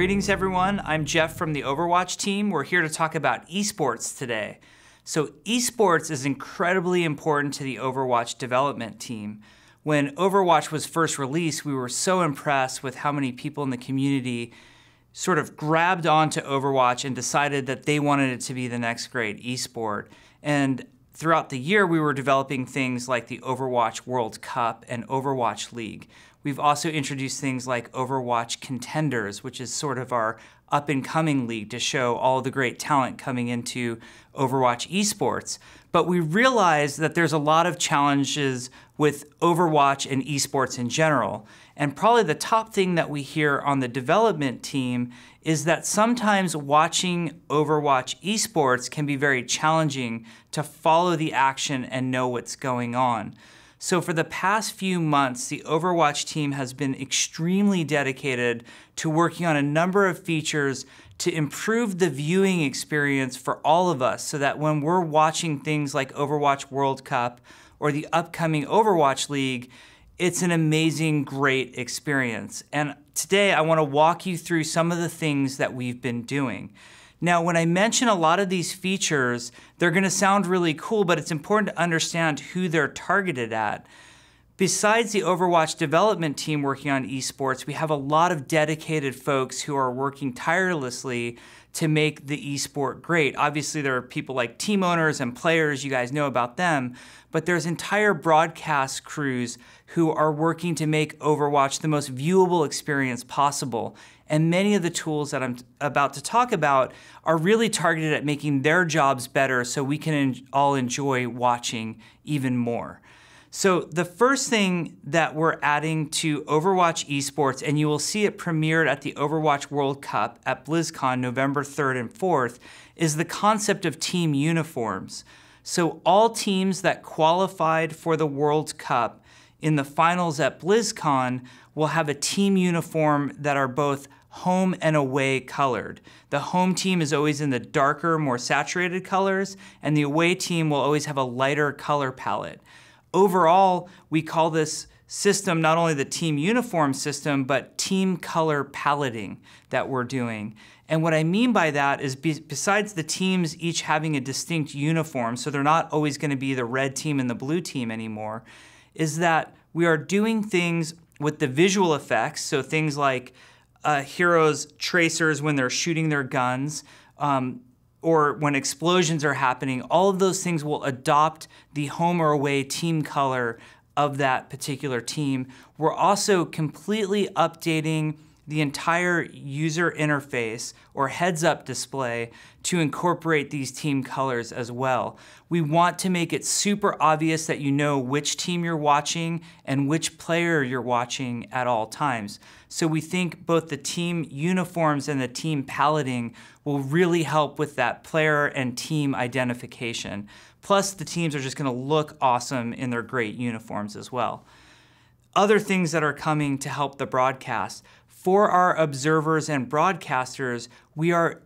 Greetings everyone, I'm Jeff from the Overwatch team. We're here to talk about esports today. So esports is incredibly important to the Overwatch development team. When Overwatch was first released, we were so impressed with how many people in the community sort of grabbed onto Overwatch and decided that they wanted it to be the next great esport. And throughout the year, we were developing things like the Overwatch World Cup and Overwatch League. We've also introduced things like Overwatch Contenders, which is sort of our up-and-coming league to show all the great talent coming into Overwatch Esports. But we realized that there's a lot of challenges with Overwatch and esports in general. And probably the top thing that we hear on the development team is that sometimes watching Overwatch Esports can be very challenging to follow the action and know what's going on. So for the past few months, the Overwatch team has been extremely dedicated to working on a number of features to improve the viewing experience for all of us so that when we're watching things like Overwatch World Cup or the upcoming Overwatch League, it's an amazing, great experience. And today I want to walk you through some of the things that we've been doing. Now, when I mention a lot of these features, they're going to sound really cool, but it's important to understand who they're targeted at. Besides the Overwatch development team working on esports, we have a lot of dedicated folks who are working tirelessly to make the esport great. Obviously, there are people like team owners and players, you guys know about them, but there's entire broadcast crews who are working to make Overwatch the most viewable experience possible. And many of the tools that I'm about to talk about are really targeted at making their jobs better so we can all enjoy watching even more. So the first thing that we're adding to Overwatch Esports, and you will see it premiered at the Overwatch World Cup at BlizzCon November 3rd and 4th, is the concept of team uniforms. So all teams that qualified for the World Cup in the finals at BlizzCon will have a team uniform that are both home and away colored. The home team is always in the darker, more saturated colors, and the away team will always have a lighter color palette. Overall, we call this system not only the team uniform system, but team color paletting that we're doing. And what I mean by that is besides the teams each having a distinct uniform, so they're not always going to be the red team and the blue team anymore, is that we are doing things with the visual effects, so things like heroes' tracers when they're shooting their guns, or when explosions are happening. All of those things will adopt the home or away team color of that particular team. We're also completely updating the entire user interface or heads-up display to incorporate these team colors as well. We want to make it super obvious that you know which team you're watching and which player you're watching at all times. So we think both the team uniforms and the team paletting will really help with that player and team identification. Plus, the teams are just going to look awesome in their great uniforms as well. Other things that are coming to help the broadcast. For our observers and broadcasters, we are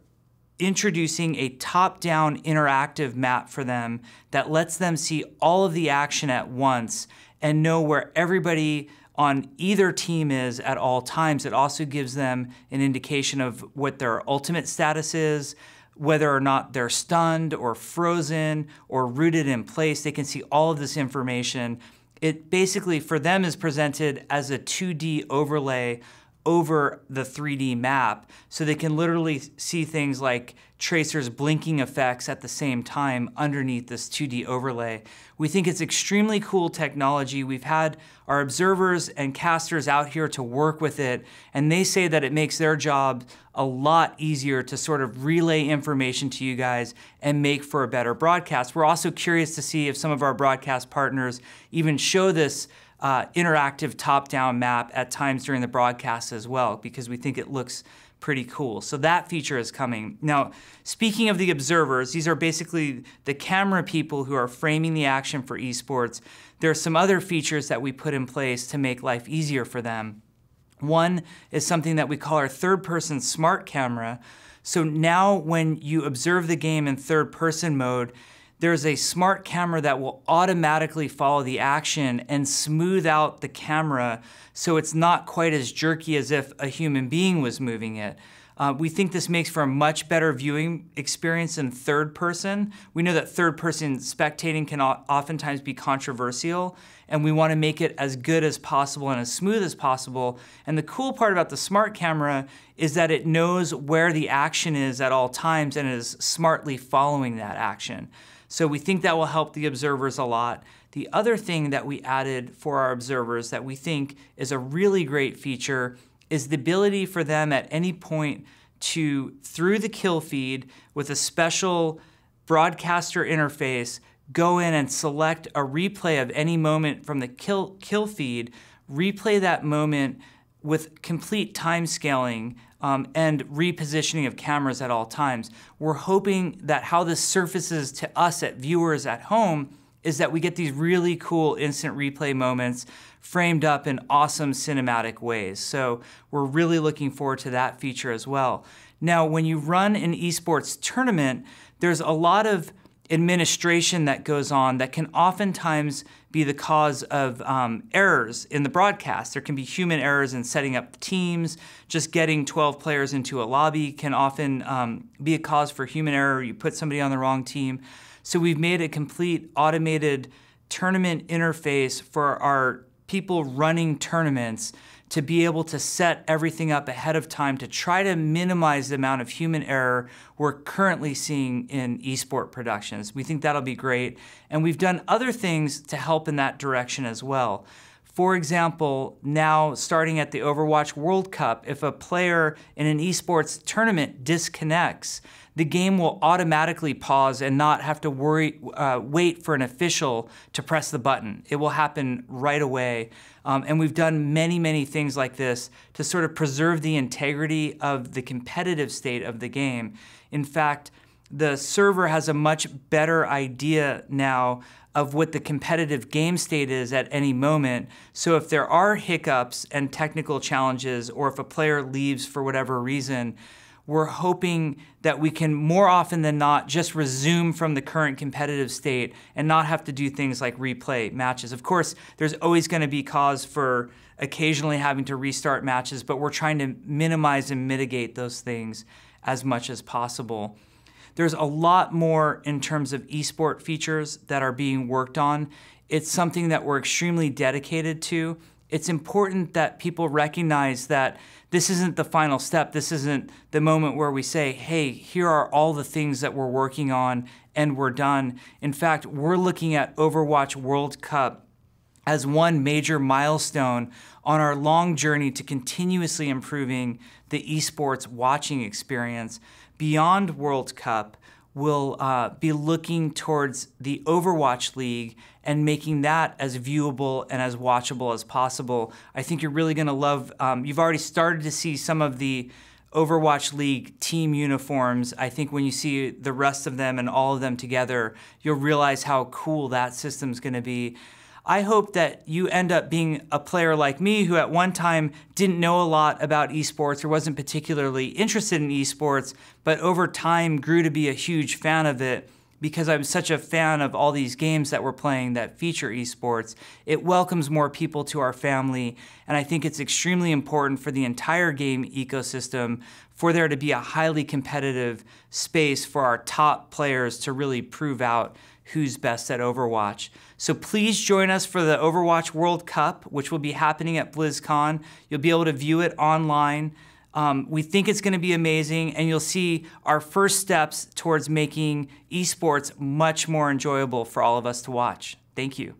introducing a top-down interactive map for them that lets them see all of the action at once and know where everybody on either team is at all times. It also gives them an indication of what their ultimate status is, whether or not they're stunned or frozen or rooted in place. They can see all of this information. It basically, for them, is presented as a 2D overlay over the 3D map, so they can literally see things like tracers blinking effects at the same time underneath this 2D overlay. We think it's extremely cool technology. We've had our observers and casters out here to work with it, and they say that it makes their job a lot easier to sort of relay information to you guys and make for a better broadcast. We're also curious to see if some of our broadcast partners even show this interactive top-down map at times during the broadcast as well, because we think it looks pretty cool. So that feature is coming. Now, speaking of the observers, these are basically the camera people who are framing the action for esports. There are some other features that we put in place to make life easier for them. One is something that we call our third-person smart camera. So now when you observe the game in third-person mode, there's a smart camera that will automatically follow the action and smooth out the camera so it's not quite as jerky as if a human being was moving it. We think this makes for a much better viewing experience in third person. We know that third person spectating can oftentimes be controversial, and we want to make it as good as possible and as smooth as possible. And the cool part about the smart camera is that it knows where the action is at all times and is smartly following that action. So we think that will help the observers a lot. The other thing that we added for our observers that we think is a really great feature is the ability for them at any point to, through the kill feed with a special broadcaster interface, go in and select a replay of any moment from the kill feed, replay that moment with complete time scaling and repositioning of cameras at all times. We're hoping that how this surfaces to us at viewers at home is that we get these really cool instant replay moments framed up in awesome cinematic ways. So we're really looking forward to that feature as well. Now, when you run an esports tournament, there's a lot of administration that goes on that can oftentimes be the cause of errors in the broadcast. There can be human errors in setting up teams. Just getting 12 players into a lobby can often be a cause for human error. You put somebody on the wrong team. So we've made a complete automated tournament interface for our people running tournaments to be able to set everything up ahead of time to try to minimize the amount of human error we're currently seeing in esport productions. We think that'll be great. And we've done other things to help in that direction as well. For example, now starting at the Overwatch World Cup, if a player in an esports tournament disconnects, the game will automatically pause and not have to wait for an official to press the button. It will happen right away. And we've done many, many things like this to sort of preserve the integrity of the competitive state of the game. In fact, the server has a much better idea now of what the competitive game state is at any moment. So if there are hiccups and technical challenges, or if a player leaves for whatever reason, we're hoping that we can more often than not just resume from the current competitive state and not have to do things like replay matches. Of course, there's always going to be cause for occasionally having to restart matches, but we're trying to minimize and mitigate those things as much as possible. There's a lot more in terms of esport features that are being worked on. It's something that we're extremely dedicated to. It's important that people recognize that this isn't the final step. This isn't the moment where we say, hey, here are all the things that we're working on and we're done. In fact, we're looking at Overwatch World Cup as one major milestone on our long journey to continuously improving the esports watching experience. Beyond World Cup, we'll be looking towards the Overwatch League and making that as viewable and as watchable as possible. I think you're really gonna love, you've already started to see some of the Overwatch League team uniforms. I think when you see the rest of them and all of them together, you'll realize how cool that system's gonna be. I hope that you end up being a player like me who at one time didn't know a lot about esports or wasn't particularly interested in esports, but over time grew to be a huge fan of it because I'm such a fan of all these games that we're playing that feature esports. It welcomes more people to our family, and I think it's extremely important for the entire game ecosystem for there to be a highly competitive space for our top players to really prove out who's best at Overwatch. So please join us for the Overwatch World Cup, which will be happening at BlizzCon. You'll be able to view it online. We think it's gonna be amazing, and you'll see our first steps towards making esports much more enjoyable for all of us to watch. Thank you.